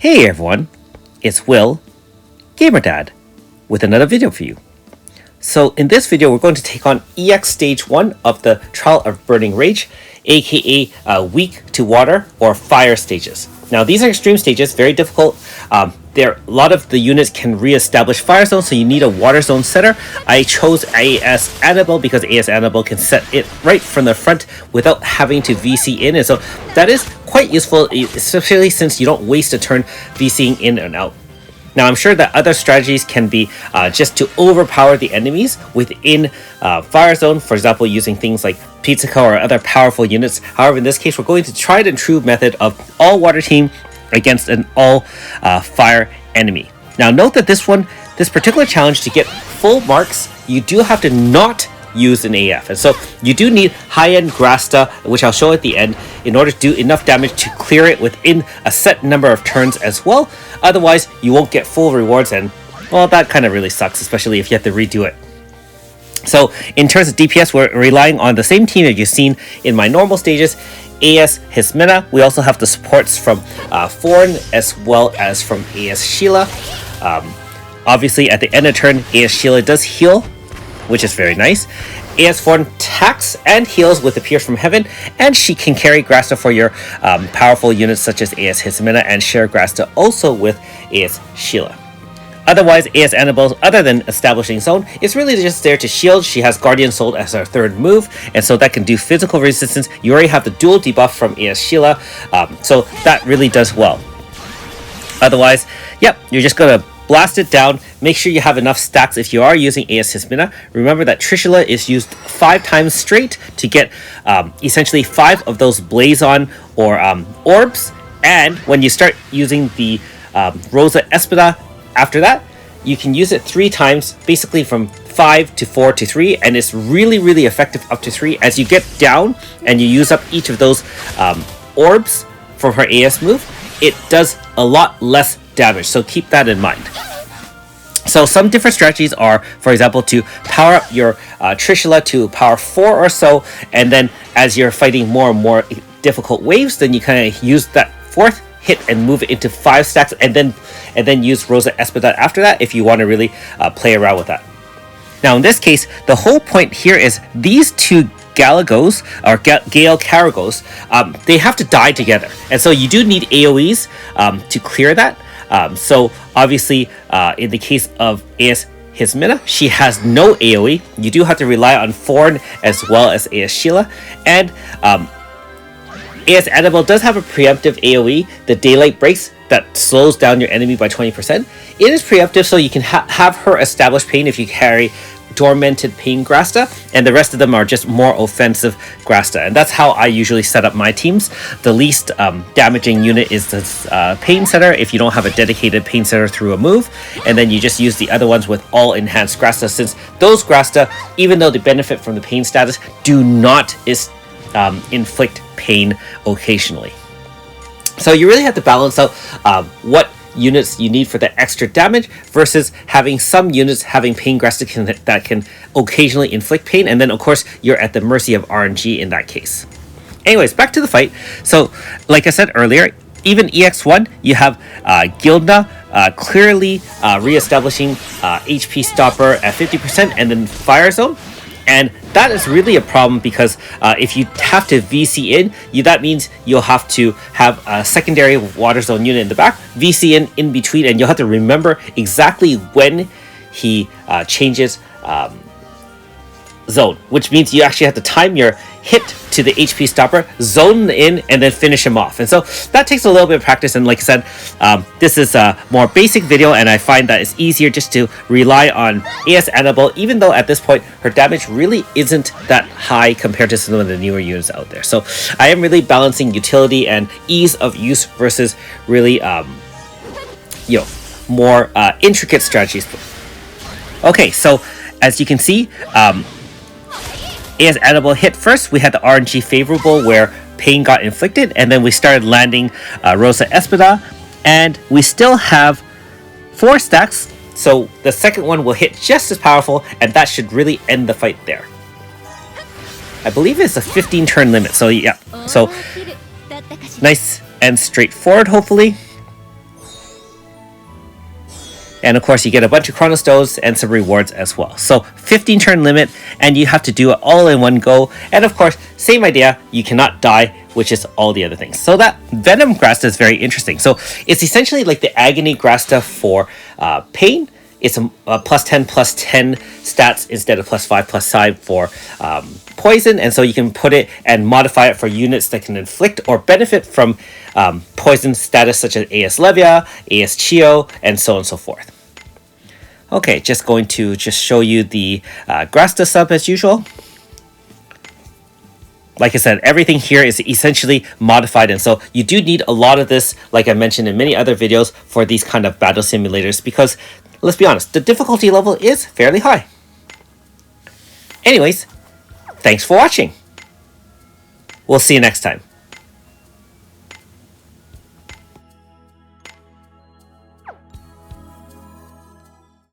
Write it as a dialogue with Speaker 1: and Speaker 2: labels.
Speaker 1: Hey everyone, it's Will, GamerDad, with another video for you. So in this video, we're going to take on EX Stage 1 of the Trial of Burning Rage, aka Weak to Water or Fire stages. Now these are extreme stages, very difficult. A lot of the units can re-establish fire zones, so you need a water zone setter. I chose AS Annabelle because AS Annabelle can set it right from the front without having to VC in, and so that is quite useful, especially since you don't waste a turn VCing in and out. Now I'm sure that other strategies can be just to overpower the enemies within Fire Zone, for example using things like Pizzica or other powerful units. However, in this case we're going to tried and true method of all water team against an all fire enemy. Now note that this particular challenge, to get full marks, you do have to not use an AF, and so you do need high-end Grasta, which I'll show at the end, in order to do enough damage to clear it within a set number of turns as well. Otherwise you won't get full rewards, and well, that kind of really sucks, especially if you have to redo it. So in terms of DPS, we're relying on the same team that you've seen in my normal stages. AS Hismina. We also have the supports from Foreign as well as from AS Sheila. Obviously at the end of turn, AS Sheila does heal, which is very nice. AS Foreign attacks and heals with the Pierce from Heaven, and she can carry Grasta for your powerful units such as AS Hismina, and share Grasta also with AS Sheila. Otherwise, AS Annabelle, other than establishing zone, is really just there to shield. She has Guardian Soul as her third move, and so that can do physical resistance. You already have the dual debuff from AS Sheila, so that really does well. Otherwise, yep, you're just gonna blast it down. Make sure you have enough stacks if you are using AS Hismina. Remember that Trishula is used 5 times straight to get essentially 5 of those Blazon or orbs, and when you start using the Rosa Espada after that, you can use it 3 times, basically from 5 to 4 to 3, and it's really effective up to 3. As you get down and you use up each of those orbs from her AS move, it does a lot less damage, so keep that in mind. So some different strategies are, for example, to power up your Trishula to power 4 or so, and then as you're fighting more and more difficult waves, then you kind of use that 4th hit and move it into 5 stacks, and then use Rosa Espada after that if you want to really play around with that. Now in this case, the whole point here is these two Galagos or Gale Caragos, they have to die together, and so you do need AoEs to clear that. So obviously in the case of AS Hismina, she has no AoE. You do have to rely on Foreign as well as AS Sheila, and AS Annabelle does have a preemptive AoE, the Daylight Breaks, that slows down your enemy by 20%. It is preemptive, so you can have her establish pain if you carry Dormanted Pain Grasta, and the rest of them are just more offensive Grasta, and that's how I usually set up my teams. The least damaging unit is the Pain Setter if you don't have a dedicated Pain Setter through a move, and then you just use the other ones with all enhanced Grasta, since those Grasta, even though they benefit from the pain status, do not inflict pain occasionally. So you really have to balance out what units you need for the extra damage versus having some units having pain Grasta that can occasionally inflict pain, and then of course you're at the mercy of RNG in that case. Anyways, back to the fight. So like I said earlier, even EX1, you have Gildna clearly re-establishing HP stopper at 50%, and then Fire Zone. And that is really a problem because if you have to VC in, that means you'll have to have a secondary water zone unit in the back, VC in between, and you'll have to remember exactly when he changes zone, which means you actually have to time your hit to the HP stopper, zone in, and then finish him off. And so that takes a little bit of practice, and like I said, this is a more basic video, and I find that it's easier just to rely on AS Annabelle, even though at this point her damage really isn't that high compared to some of the newer units out there. So I am really balancing utility and ease of use versus really more intricate strategies. Okay, so as you can see, AS Annabelle hit first. We had the RNG favorable where pain got inflicted, and then we started landing Rosa Espada, and we still have 4 stacks, so the second one will hit just as powerful, and that should really end the fight there. I believe it's a 15 turn limit, so yeah, so nice and straightforward hopefully. And of course, you get a bunch of Chrono Stones and some rewards as well. So 15 turn limit, and you have to do it all in one go. And of course, same idea, you cannot die, which is all the other things. So that Venom Grasta is very interesting. So it's essentially like the Agony Grasta for pain. It's a plus 10 stats instead of plus 5 for poison. And so you can put it and modify it for units that can inflict or benefit from poison status such as AS Levia, AS Chio, and so on and so forth. Okay, just going to just show you the Grasta sub as usual. Like I said, everything here is essentially modified, and so you do need a lot of this, like I mentioned in many other videos, for these kind of battle simulators, because let's be honest, the difficulty level is fairly high. Anyways, thanks for watching. We'll see you next time.